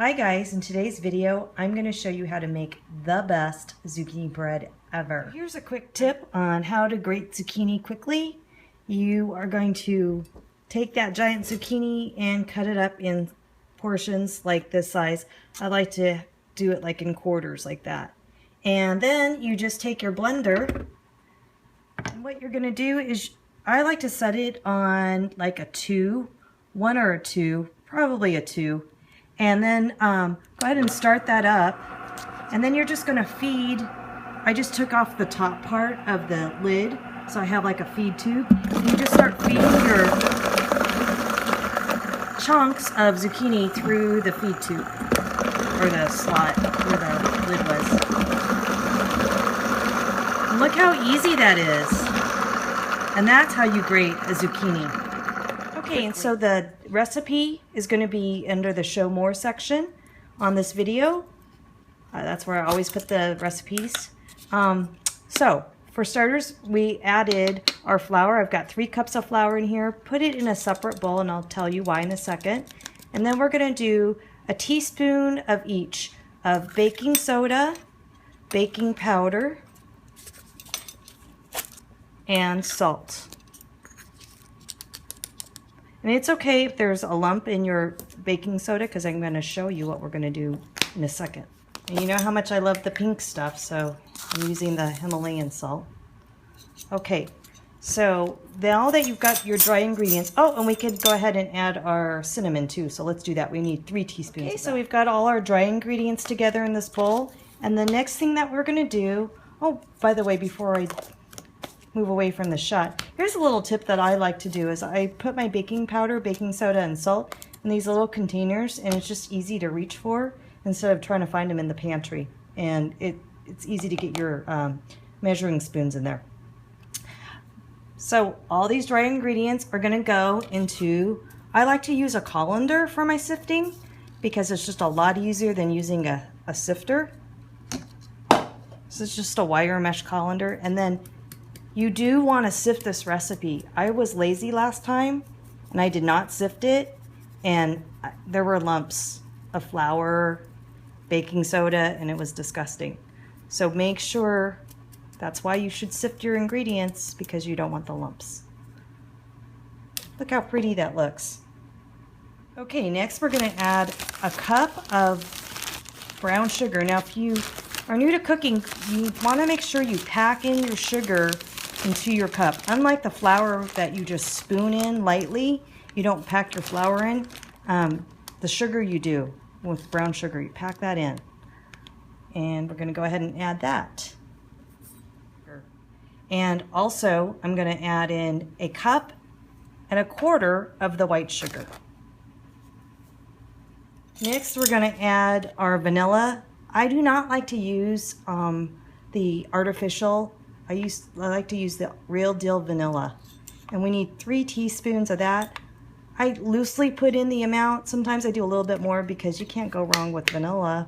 Hi guys, in today's video I'm going to show you how to make the best zucchini bread ever. Here's a quick tip on how to grate zucchini quickly. You are going to take that giant zucchini and cut it up in portions like this size. I like to do it like in quarters like that. And then you just take your blender, and what you're going to do is, I like to set it on like a 2, 1 or a 2, probably a 2. And then go ahead and start that up. And then you're just going to feed. I just took off the top part of the lid, so I have like a feed tube. And you just start feeding your chunks of zucchini through the feed tube, or the slot where the lid was. And look how easy that is. And that's how you grate a zucchini. Okay, and so the recipe is going to be under the show more section on this video. That's where I always put the recipes. So for starters, we added our flour. I've got 3 cups of flour in here. Put it in a separate bowl, and I'll tell you why in a second. And then we're going to do a teaspoon of each of baking soda, baking powder, and salt. And it's okay if there's a lump in your baking soda, because I'm going to show you what we're going to do in a second. And you know how much I love the pink stuff, so I'm using the Himalayan salt. Okay, so now that you've got your dry ingredients, oh, and we could go ahead and add our cinnamon too, so let's do that. We need 3 teaspoons. Okay, so we've got all our dry ingredients together in this bowl, and the next thing that we're going to do, oh, by the way, before I move away from the shot, here's a little tip that I like to do is I put my baking powder, baking soda, and salt in these little containers, and it's just easy to reach for instead of trying to find them in the pantry. And it's easy to get your measuring spoons in there. So all these dry ingredients are going to go into, I like to use a colander for my sifting because it's just a lot easier than using a sifter. So it's just a wire mesh colander. And then you do want to sift this recipe. I was lazy last time and I did not sift it, and there were lumps of flour, baking soda, and it was disgusting. So make sure, that's why you should sift your ingredients, because you don't want the lumps. Look how pretty that looks. Okay, next we're going to add a cup of brown sugar. Now if you are new to cooking, you want to make sure you pack in your sugar into your cup. Unlike the flour that you just spoon in lightly, you don't pack your flour in. The sugar you do with brown sugar, you pack that in. And we're going to go ahead and add that. And also, I'm going to add in 1.25 cups of the white sugar. Next, we're going to add our vanilla. I do not like to use the artificial. I like to use the real deal vanilla. And we need 3 teaspoons of that. I loosely put in the amount. Sometimes I do a little bit more because you can't go wrong with vanilla.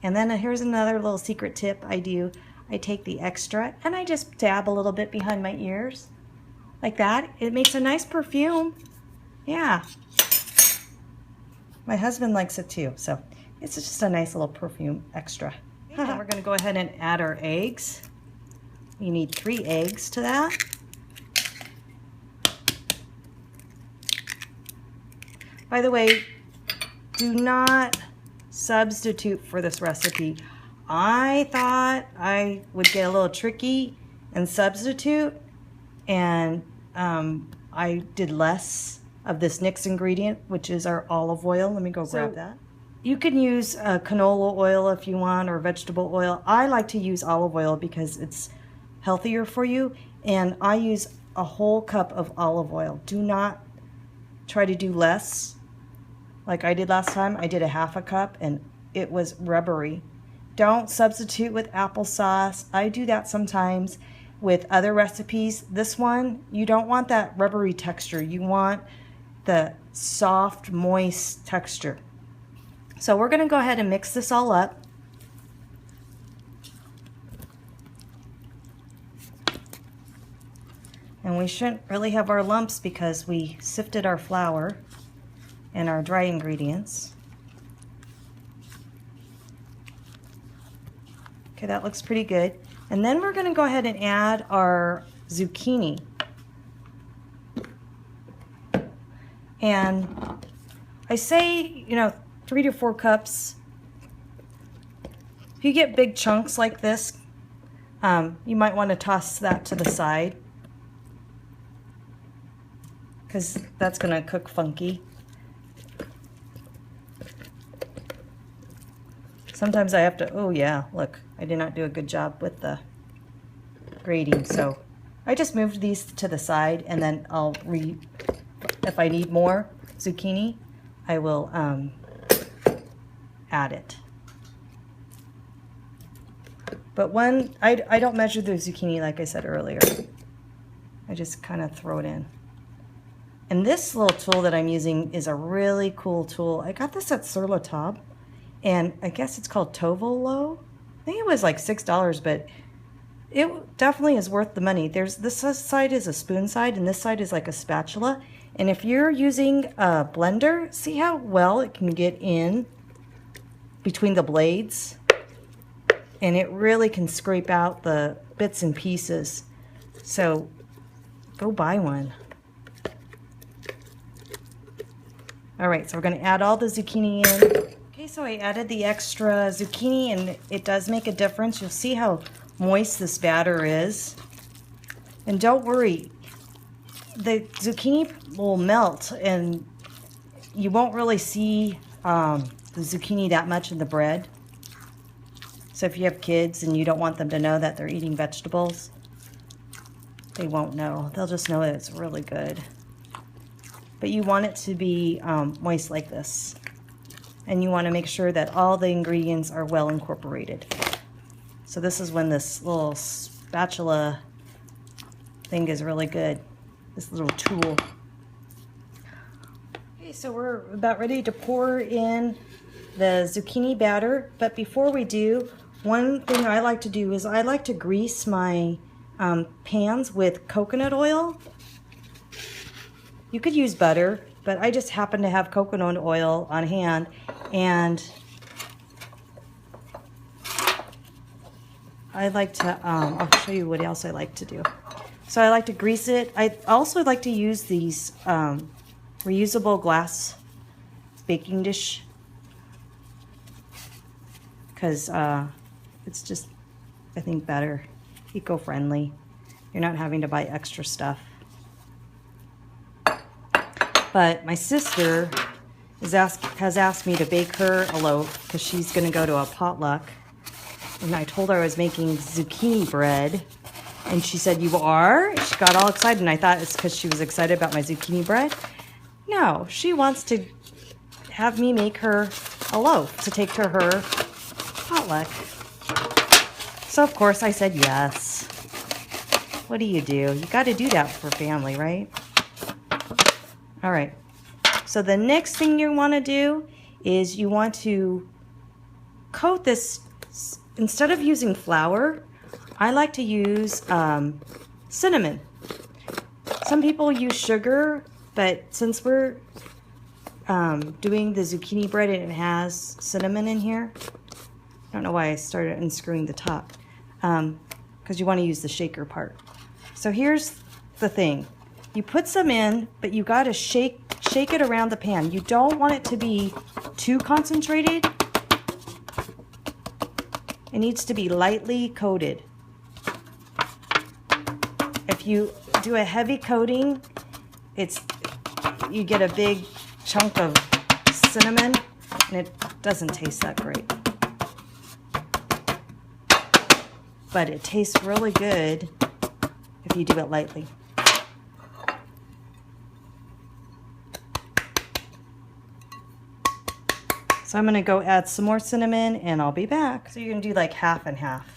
And then here's another little secret tip I do. I take the extra and I just dab a little bit behind my ears. Like that. It makes a nice perfume. Yeah. My husband likes it too. So it's just a nice little perfume extra. And we're going to go ahead and add our eggs. You need 3 eggs to that. By the way, do not substitute for this recipe. I thought I would get a little tricky and substitute, and I did less of this next ingredient, which is our olive oil. Let me go grab that. You can use canola oil if you want, or vegetable oil. I like to use olive oil because it's healthier for you, and I use a whole cup of olive oil. Do not try to do less like I did last time. I did 1/2 cup and it was rubbery. Don't substitute with applesauce. I do that sometimes with other recipes. This one, you don't want that rubbery texture. You want the soft, moist texture. So we're going to go ahead and mix this all up. And we shouldn't really have our lumps because we sifted our flour and our dry ingredients. Okay, that looks pretty good. And then we're going to go ahead and add our zucchini. And I say, you know, 3 to 4 cups. If you get big chunks like this, you might want to toss that to the side, because that's going to cook funky. Sometimes I have to, oh yeah, look, I did not do a good job with the grating, so I just moved these to the side, and then if I need more zucchini, I will add it. But I don't measure the zucchini like I said earlier. I just kind of throw it in. And this little tool that I'm using is a really cool tool. I got this at Sur La Table, and I guess it's called Tovolo. I think it was like $6, but it definitely is worth the money. This side is a spoon side, and this side is like a spatula. And if you're using a blender, see how well it can get in between the blades? And it really can scrape out the bits and pieces. So go buy one. All right, so we're gonna add all the zucchini in. Okay, so I added the extra zucchini, and it does make a difference. You'll see how moist this batter is. And don't worry, the zucchini will melt, and you won't really see the zucchini that much in the bread. So if you have kids and you don't want them to know that they're eating vegetables, they won't know. They'll just know that it's really good. But you want it to be moist like this. And you want to make sure that all the ingredients are well incorporated. So this is when this little spatula thing is really good. This little tool. Okay, so we're about ready to pour in the zucchini batter. But before we do, one thing I like to do is I like to grease my pans with coconut oil. You could use butter, but I just happen to have coconut oil on hand, and I like to, I'll show you what else I like to do. So I like to grease it. I also like to use these reusable glass baking dish, because it's just, I think, better, eco-friendly. You're not having to buy extra stuff. But my sister has asked me to bake her a loaf because she's going to go to a potluck. And I told her I was making zucchini bread. And she said, "You are?" She got all excited, and I thought it's because she was excited about my zucchini bread. No, she wants to have me make her a loaf to take to her potluck. So, of course, I said yes. What do? You got to do that for family, right? All right. So the next thing you want to do is you want to coat this. Instead of using flour, I like to use cinnamon. Some people use sugar, but since we're doing the zucchini bread and it has cinnamon in here, I don't know why I started unscrewing the top, because you want to use the shaker part. So here's the thing. You put some in, but you got to shake it around the pan. You don't want it to be too concentrated. It needs to be lightly coated. If you do a heavy coating, you get a big chunk of cinnamon, and it doesn't taste that great. But it tastes really good if you do it lightly. So I'm going to go add some more cinnamon, and I'll be back. So you're going to do like half and half.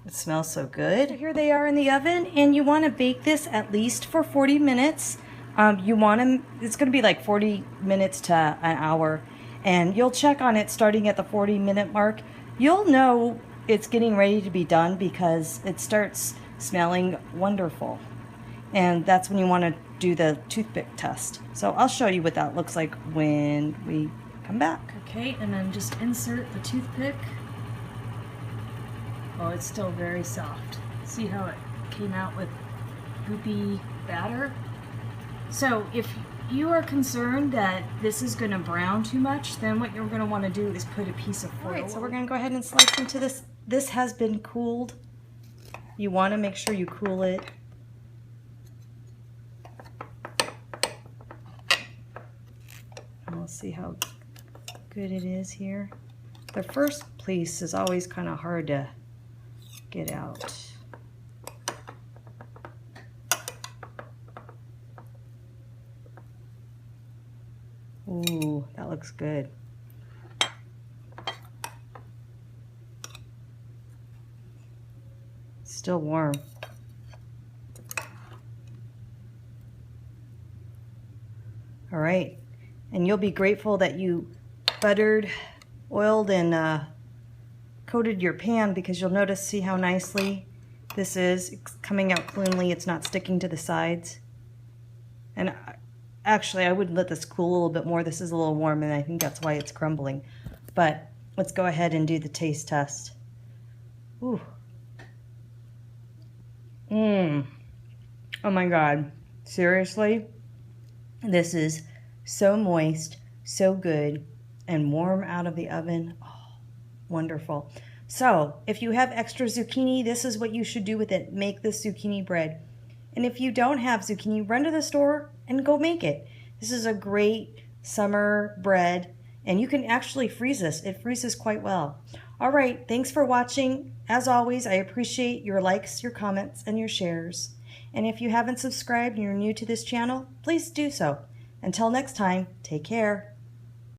It smells so good. So here they are in the oven, and you want to bake this at least for 40 minutes. It's going to be like 40 minutes to an hour, and you'll check on it starting at the 40-minute mark. You'll know it's getting ready to be done because it starts smelling wonderful, and that's when you want to do the toothpick test. So I'll show you what that looks like when we come back. Okay, and then just insert the toothpick. Oh, it's still very soft. See how it came out with goopy batter? So if you are concerned that this is going to brown too much, then what you're going to want to do is put a piece of foil. Alright, so we're going to go ahead and slice into this. This has been cooled. You want to make sure you cool it. And we'll see how good it is here. The first piece is always kind of hard to get out. Ooh, that looks good. Still warm. All right, and you'll be grateful that you buttered, oiled, and coated your pan, because you'll notice, see how nicely this is. It's coming out cleanly. It's not sticking to the sides. And actually, I would let this cool a little bit more. This is a little warm, and I think that's why it's crumbling. But let's go ahead and do the taste test. Ooh. Oh my God. Seriously? This is so moist, so good, and warm out of the oven. Oh, wonderful. So, if you have extra zucchini, this is what you should do with it. Make this zucchini bread. And if you don't have zucchini, run to the store and go make it. This is a great summer bread, and you can actually freeze this. It freezes quite well. All right, thanks for watching. As always, I appreciate your likes, your comments, and your shares. And if you haven't subscribed and you're new to this channel, please do so. Until next time, take care.